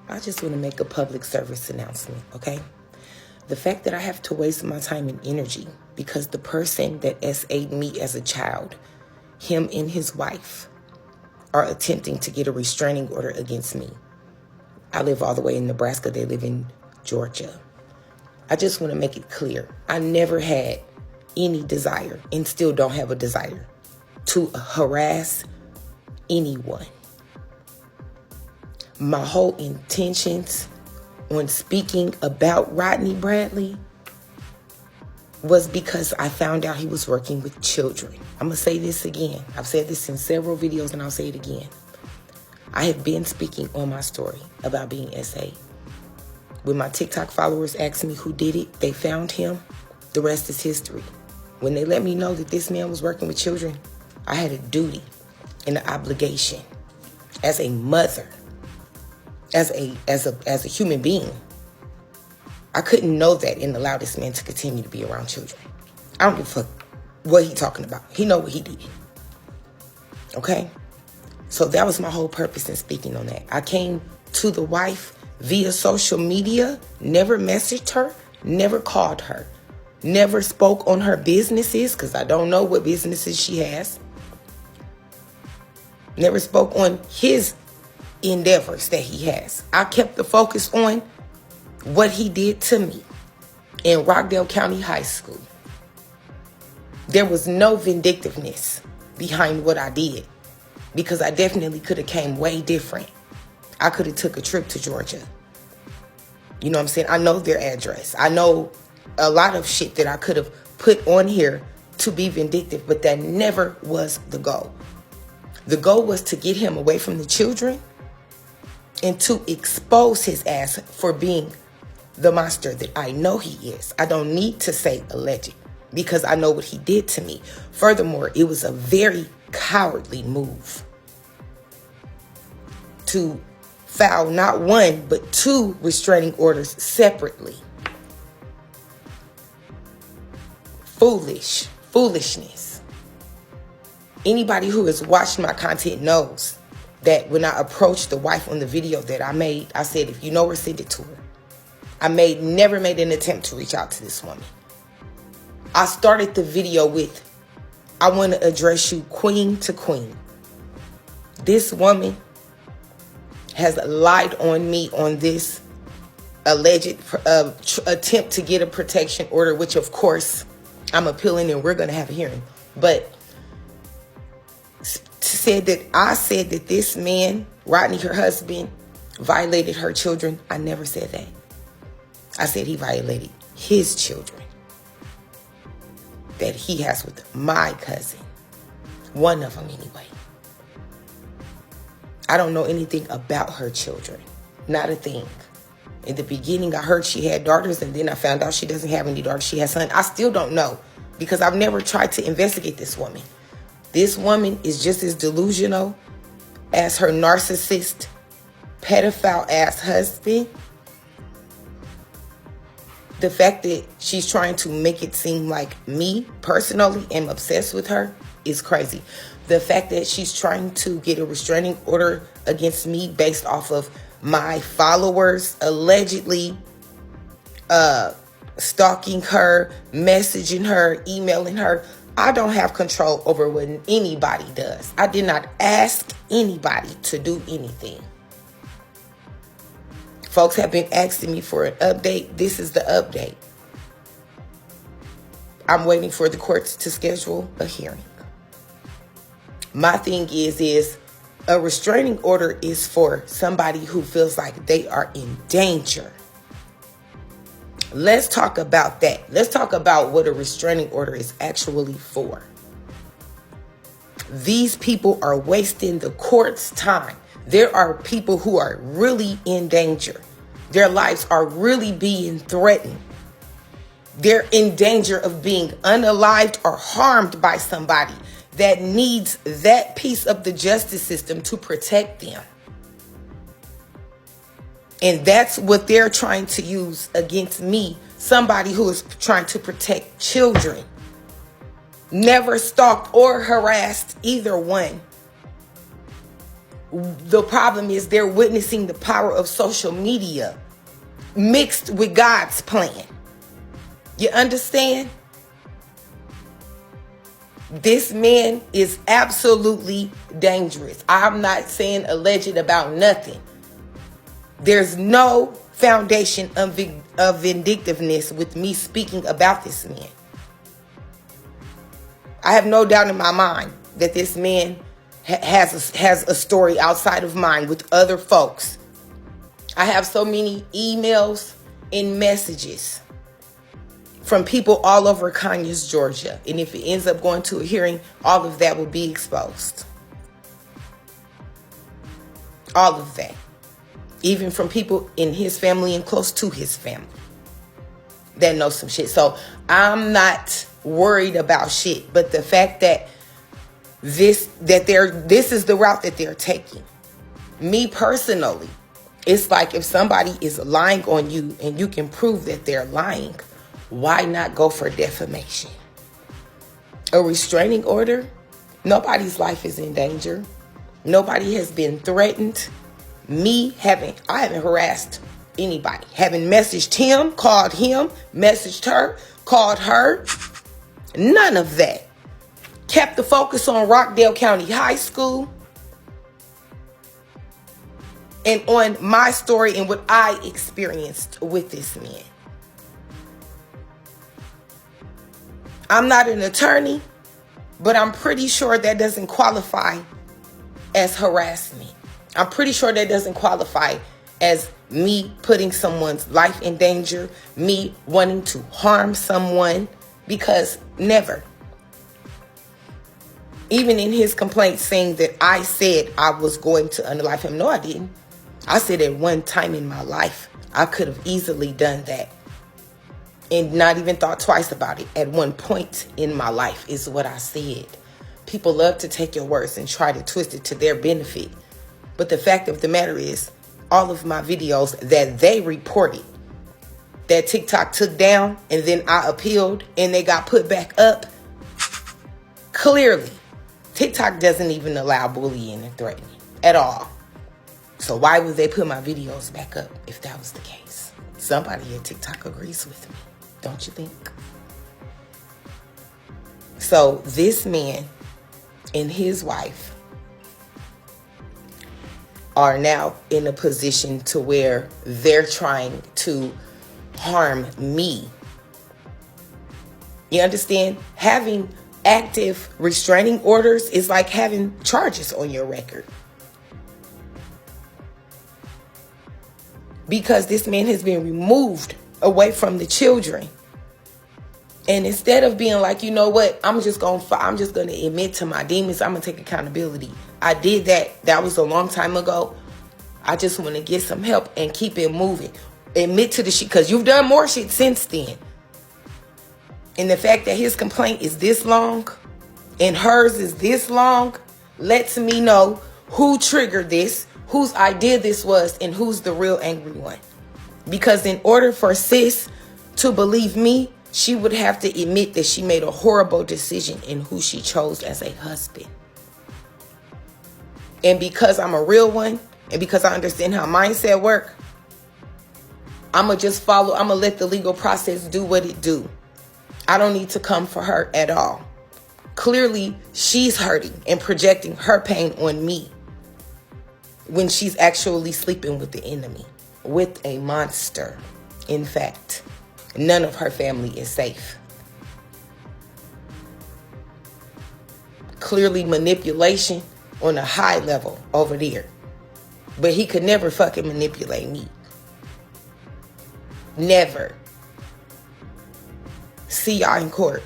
I just want to make a public service announcement, okay? The fact that I have to waste my time and energy because the person that SA'd me as a child, him and his wife, are attempting to get a restraining order against me. I live all the way in Nebraska. They live in Georgia. I just want to make it clear. I never had any desire and still don't have a desire to harass anyone. My whole intentions on speaking about Rodney Bradley was because I found out he was working with children. I'm going to say this again. I've said this in several videos and I'll say it again. I have been speaking on my story about being SA. When my TikTok followers asked me who did it, they found him. The rest is history. When they let me know that this man was working with children, I had a duty and an obligation as a mother, as a human being. I couldn't know that and allow this man to continue to be around children. I don't give a fuck what he talking about. He know what he did. Okay? So that was my whole purpose in speaking on that. I came to the wife via social media, never messaged her, never called her, never spoke on her businesses, because I don't know what businesses she has. Never spoke on his endeavors that he has. I kept the focus on what he did to me in Rockdale County High School. There was no vindictiveness behind what I did, because I definitely could have came way different. I could have took a trip to Georgia. You know what I'm saying? I know their address. I know a lot of shit that I could have put on here to be vindictive, but that never was the goal. The goal was to get him away from the children and to expose his ass for being the monster that I know he is. I don't need to say alleged, because I know what he did to me. Furthermore, it was a very cowardly move to file not one, but 2 restraining orders separately. Foolishness. Anybody who has watched my content knows that when I approached the wife on the video that I made, I said, if you know her, send it to her. I never made an attempt to reach out to this woman. I started the video with, I want to address you queen to queen. This woman has lied on me on this alleged attempt to get a protection order, which of course I'm appealing and we're going to have a hearing. But I said that this man, Rodney, her husband, violated her children. I never said that. I said he violated his children that he has with my cousin. One of them anyway. I don't know anything about her children. Not a thing. In the beginning, I heard she had daughters, and then I found out she doesn't have any daughters. She has sons. I still don't know, because I've never tried to investigate this woman. This woman is just as delusional as her narcissist, pedophile-ass husband. The fact that she's trying to make it seem like me, personally, am obsessed with her is crazy. The fact that she's trying to get a restraining order against me based off of my followers allegedly stalking her, messaging her, emailing her. I don't have control over what anybody does. I did not ask anybody to do anything. Folks have been asking me for an update. This is the update. I'm waiting for the courts to schedule a hearing. My thing is a restraining order is for somebody who feels like they are in danger. Let's talk about that. Let's talk about what a restraining order is actually for. These people are wasting the court's time. There are people who are really in danger. Their lives are really being threatened. They're in danger of being unalived or harmed by somebody that needs that piece of the justice system to protect them. And that's what they're trying to use against me, somebody who is trying to protect children. Never stalked or harassed either one. The problem is they're witnessing the power of social media mixed with God's plan. You understand? This man is absolutely dangerous. I'm not saying alleged about nothing. There's no foundation of vindictiveness with me speaking about this man. I have no doubt in my mind that this man has a story outside of mine with other folks. I have so many emails and messages from people all over Conyers, Georgia. And if it ends up going to a hearing, all of that will be exposed. All of that. Even from people in his family and close to his family that know some shit. So I'm not worried about shit. But the fact that this is the route that they're taking. Me personally, it's like if somebody is lying on you and you can prove that they're lying, why not go for defamation? A restraining order? Nobody's life is in danger. Nobody has been threatened. I haven't harassed anybody. Haven't messaged him, called him, messaged her, called her. None of that. Kept the focus on Rockdale County High School and on my story and what I experienced with this man. I'm not an attorney, but I'm pretty sure that doesn't qualify as harassment. I'm pretty sure that doesn't qualify as me putting someone's life in danger, me wanting to harm someone, because never. Even in his complaint saying that I said I was going to unalive him. No, I didn't. I said at one time in my life, I could have easily done that and not even thought twice about it. At one point in my life is what I said. People love to take your words and try to twist it to their benefit. But the fact of the matter is, all of my videos that they reported, that TikTok took down and then I appealed and they got put back up, clearly, TikTok doesn't even allow bullying and threatening at all. So why would they put my videos back up if that was the case? Somebody at TikTok agrees with me, don't you think? So this man and his wife are now in a position to where they're trying to harm me. You understand? Having active restraining orders is like having charges on your record. Because this man has been removed away from the children. And instead of being like, you know what, I'm just going to admit to my demons. I'm going to take accountability. I did that. That was a long time ago. I just want to get some help and keep it moving. Admit to the shit, because you've done more shit since then. And the fact that his complaint is this long and hers is this long lets me know who triggered this, whose idea this was, and who's the real angry one. Because in order for sis to believe me, she would have to admit that she made a horrible decision in who she chose as a husband. And because I'm a real one, and because I understand how mindset work, I'm going to let the legal process do what it do. I don't need to come for her at all. Clearly, she's hurting and projecting her pain on me when she's actually sleeping with the enemy, with a monster. In fact, none of her family is safe. Clearly manipulation on a high level over there. But he could never fucking manipulate me. Never. See y'all in court.